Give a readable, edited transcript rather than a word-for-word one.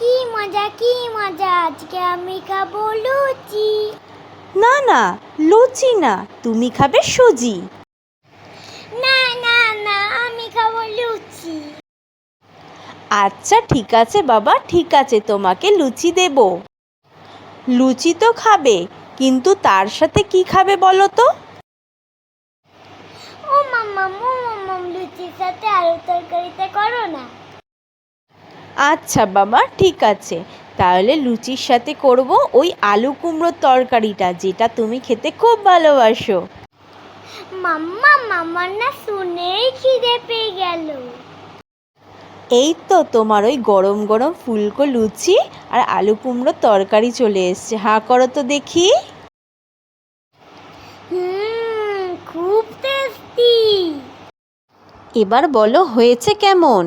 কি মজা কি মজা, আজকে আমি খাবো লুচি। না না, লুচি না, তুমি খাবে সুজি। না না না, আমি খাবো লুচি। আচ্ছা ঠিক আছে বাবা, ঠিক আছে, তোমাকে লুচি দেব। লুচি তো খাবে, কিন্তু তার সাথে কি খাবে বলো তো? ও মাম্মাম লুচির সাথে আলুর তরকারিটা করো না। আচ্ছা বাবা ঠিক আছে, তাহলে লুচির সাথে করব ওই আলু কুমড়োর তরকারিটা, যেটা তুমি খেতে খুব ভালোবাসো। মাম্মার না শুনেই খিদে পেয়ে গেল। এই তো তোমার ওই গরম গরম ফুলকো লুচি আর আলু কুমড়োর তরকারি চলে এসছে, হাঁ করো তো দেখি। খুব টেস্টি। এবার বলো হয়েছে কেমন?